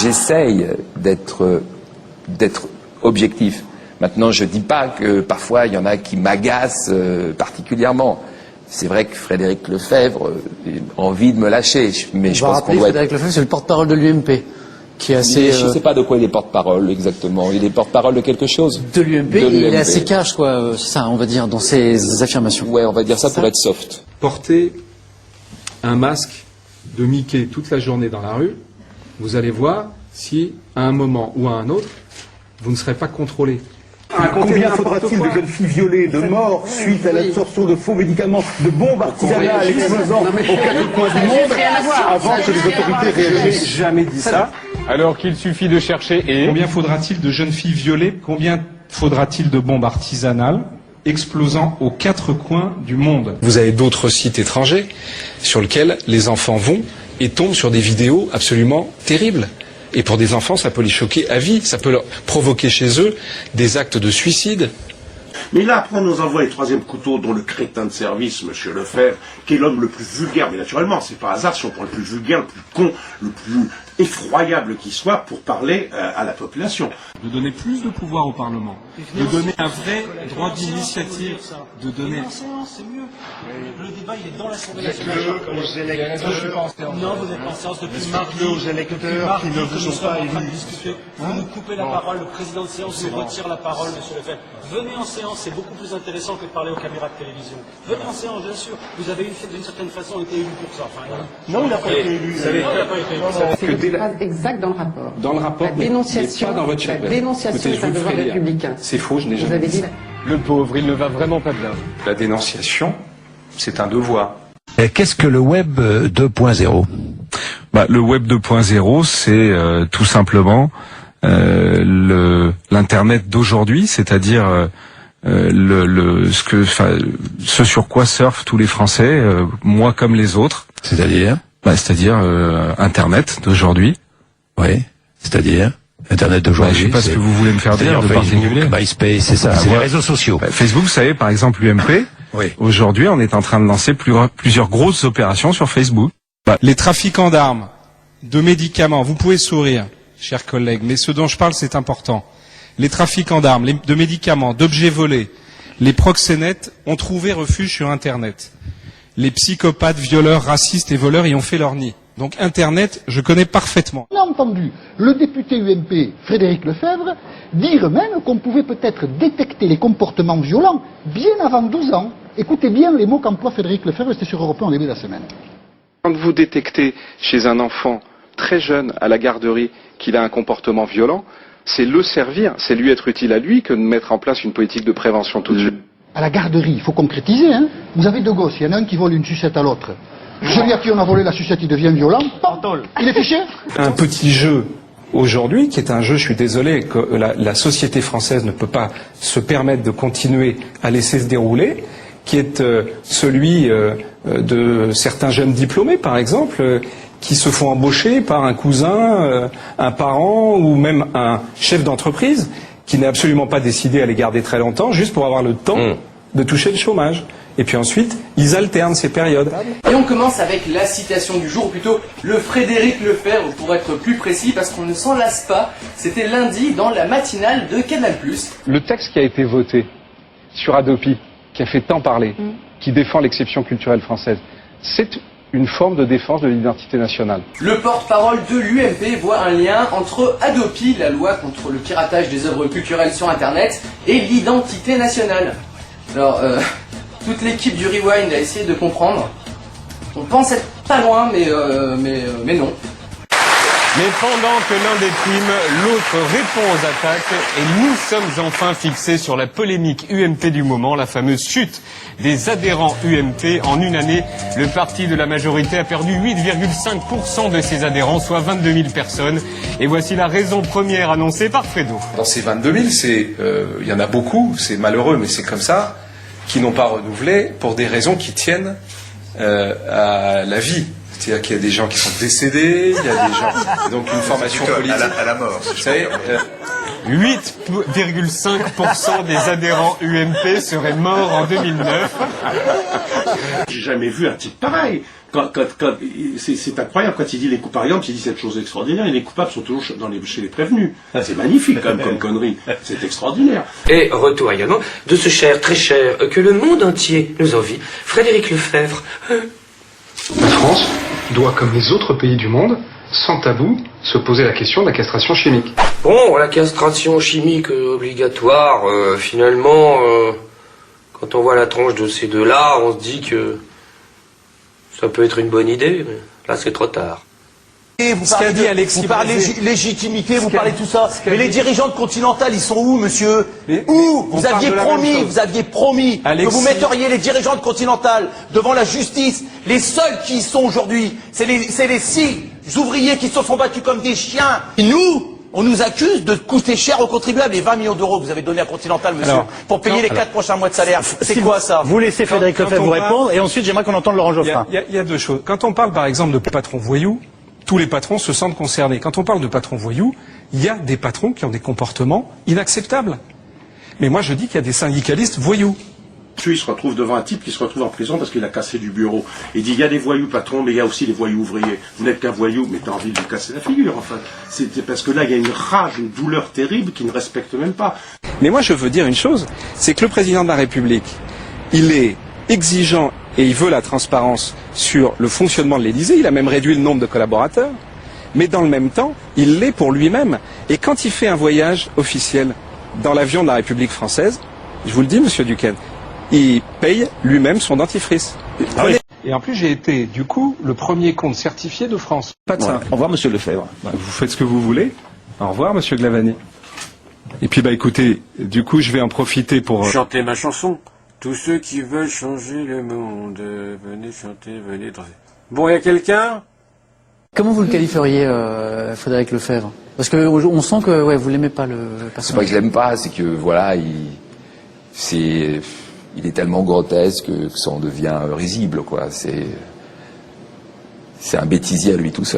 j'essaye d'être objectif. Maintenant, je dis pas que parfois il y en a qui m'agacent particulièrement. C'est vrai que Frédéric Lefebvre a envie de me lâcher, mais je pense qu'on doit Frédéric Lefebvre, c'est le porte-parole de l'UMP, qui est assez... Je ne sais pas de quoi il est porte-parole exactement. Il est porte-parole de quelque chose. De l'UMP, il est assez cash, quoi. C'est ça, on va dire, dans ses affirmations. Ouais, on va dire ça pour être soft. Porter un masque de Mickey toute la journée dans la rue, vous allez voir si, à un moment ou à un autre, vous ne serez pas contrôlé. Combien faudra-t-il de jeunes filles violées, de morts suite à l'absorption de faux médicaments, de bombes artisanales explosant aux quatre coins du monde avant que les autorités réagissent? J'ai jamais dit ça. Alors qu'il suffit de chercher et... Combien faudra-t-il de jeunes filles violées? Combien faudra-t-il de bombes artisanales explosant aux quatre coins du monde? Vous avez d'autres sites étrangers sur lesquels les enfants vont et tombent sur des vidéos absolument terribles. Et pour des enfants, ça peut les choquer à vie, ça peut leur provoquer chez eux des actes de suicide. Mais là, après, on nous envoie les troisième couteaux, dont le crétin de service, M. Lefebvre, qui est l'homme le plus vulgaire. Mais naturellement, c'est pas hasard si on prend le plus vulgaire, le plus con, le plus effroyable qui soit pour parler à la population. De donner plus de pouvoir au Parlement, de donner un vrai droit d'initiative, de donner... C'est mieux. Le débat, il est dans l'Assemblée nationale. Aux électeurs. Non, vous n'êtes pas en séance depuis mardi. Aux électeurs qui ne vous sont pas élus. Vous nous coupez la parole, le président de séance vous retire la parole, monsieur Lefebvre. Venez en séance, c'est beaucoup plus intéressant que de parler aux caméras de télévision. Venez en séance, bien sûr. Vous avez d'une certaine façon été élu pour ça. Enfin, non, il n'a pas été élu. C'est une phrase exacte dans le rapport. Dans le rapport, la dénonciation, mais pas dans votre chef. la dénonciation est un devoir républicain. C'est faux, je n'ai Vous jamais avez dit dit ça. Le pauvre, il ne va vraiment pas bien. La dénonciation, c'est un devoir. Qu'est-ce que le web 2.0 ? Le web 2.0, c'est tout simplement l'internet d'aujourd'hui, c'est-à-dire ce sur quoi surfent tous les Français, moi comme les autres. C'est-à-dire Internet d'aujourd'hui. Oui, c'est-à-dire Internet d'aujourd'hui. Je sais pas ce que vous voulez me faire dire de particulier. MySpace, c'est ça, c'est les réseaux sociaux. Facebook, vous savez, par exemple, l'UMP, oui. Aujourd'hui, on est en train de lancer plusieurs grosses opérations sur Facebook. Les trafiquants d'armes, de médicaments, vous pouvez sourire, chers collègues, mais ce dont je parle, c'est important. Les trafiquants d'armes, de médicaments, d'objets volés, les proxénètes ont trouvé refuge sur Internet. Les psychopathes, violeurs, racistes et voleurs y ont fait leur nid. Donc Internet, je connais parfaitement. On a entendu le député UMP Frédéric Lefebvre dire même qu'on pouvait peut-être détecter les comportements violents bien avant 12 ans. Écoutez bien les mots qu'emploie Frédéric Lefebvre, c'était sur Europe 1 au début de la semaine. Quand vous détectez chez un enfant très jeune à la garderie qu'il a un comportement violent, c'est le servir, c'est lui être utile à lui que de mettre en place une politique de prévention tout de suite. À la garderie, il faut concrétiser, hein. Vous avez deux gosses, il y en a un qui vole une sucette à l'autre. Celui à qui on a volé la sucette, il devient violent. Il est fiché. Un petit jeu aujourd'hui, qui est un jeu, je suis désolé, que la société française ne peut pas se permettre de continuer à laisser se dérouler, qui est celui de certains jeunes diplômés, par exemple, qui se font embaucher par un cousin, un parent ou même un chef d'entreprise qui n'est absolument pas décidé à les garder très longtemps, juste pour avoir le temps de toucher le chômage. Et puis ensuite, ils alternent ces périodes. Et on commence avec la citation du jour, ou plutôt le Frédéric Lefebvre, pour être plus précis, parce qu'on ne s'en lasse pas. C'était lundi dans la matinale de Canal+. Le texte qui a été voté sur Adopi, qui a fait tant parler, qui défend l'exception culturelle française, c'est une forme de défense de l'identité nationale. Le porte-parole de l'UMP voit un lien entre Adopi, la loi contre le piratage des œuvres culturelles sur Internet, et l'identité nationale. Alors, toute l'équipe du Rewind a essayé de comprendre. On pense être pas loin, mais non. Mais pendant que l'un déprime, l'autre répond aux attaques et nous sommes enfin fixés sur la polémique UMP du moment, la fameuse chute des adhérents UMP. En une année, le parti de la majorité a perdu 8,5% de ses adhérents, soit 22 000 personnes. Et voici la raison première annoncée par Fredo. Dans ces 22 000, il y en a beaucoup, c'est malheureux, mais c'est comme ça, qui n'ont pas renouvelé pour des raisons qui tiennent à la vie. C'est-à-dire qu'il y a des gens qui sont décédés, il y a des gens... Donc une formation politique... À la mort. Vous savez, 8,5% des adhérents UMP seraient morts en 2009. J'ai jamais vu un type pareil. C'est incroyable quand il dit les coupables, par exemple, il dit cette chose extraordinaire, et les coupables sont toujours chez les prévenus. C'est magnifique quand même comme connerie, c'est extraordinaire. Et retour également de ce cher, très cher, que le monde entier nous envie, Frédéric Lefebvre. La France doit, comme les autres pays du monde, sans tabou, se poser la question de la castration chimique. Bon, la castration chimique obligatoire, finalement, quand on voit la tronche de ces deux-là, on se dit que ça peut être une bonne idée, mais là c'est trop tard. Et vous parlez légitimité, vous parlez tout ça. Mais les dirigeants de Continental, ils sont où, monsieur? Où? Vous aviez promis que vous metteriez les dirigeants de Continental devant la justice. Les seuls qui y sont aujourd'hui, c'est les 6 ouvriers qui se sont battus comme des chiens. Et nous, on nous accuse de coûter cher aux contribuables. Les 20 millions d'euros que vous avez donnés à Continental, monsieur, pour payer les 4 prochains mois de salaire. C'est quoi ça? Vous laissez Frédéric Lefebvre vous répondre, et ensuite j'aimerais qu'on entende Laurent Geoffrin. Il y a deux choses. Quand on parle par exemple de patrons voyous, tous les patrons se sentent concernés. Quand on parle de patrons voyous, il y a des patrons qui ont des comportements inacceptables. Mais moi je dis qu'il y a des syndicalistes voyous. Monsieur, il se retrouve devant un type qui se retrouve en prison parce qu'il a cassé du bureau. Il dit, il y a des voyous patrons, mais il y a aussi des voyous ouvriers. Vous n'êtes qu'un voyou, mais t'as envie de lui casser la figure, enfin. C'est parce que là, il y a une rage, une douleur terrible qui ne respecte même pas. Mais moi je veux dire une chose, c'est que le président de la République, il est exigeant et il veut la transparence sur le fonctionnement de l'Élysée. Il a même réduit le nombre de collaborateurs. Mais dans le même temps, il l'est pour lui-même. Et quand il fait un voyage officiel dans l'avion de la République française, je vous le dis, monsieur Duquesne, il paye lui-même son dentifrice. Et en plus, j'ai été, du coup, le premier compte certifié de France. Pas de ça. Au revoir, monsieur Lefebvre. Vous faites ce que vous voulez. Au revoir, monsieur Glavany. Et puis, écoutez, du coup, je vais en profiter pour chanter ma chanson. Tous ceux qui veulent changer le monde, venez chanter, venez danser. Bon, il y a quelqu'un? Comment vous le qualifieriez, Frédéric Lefebvre? Parce que on sent que vous l'aimez pas, le personnage. C'est pas que je l'aime pas, c'est que voilà, il est tellement grotesque que ça en devient risible, quoi. C'est un bêtisier à lui tout seul.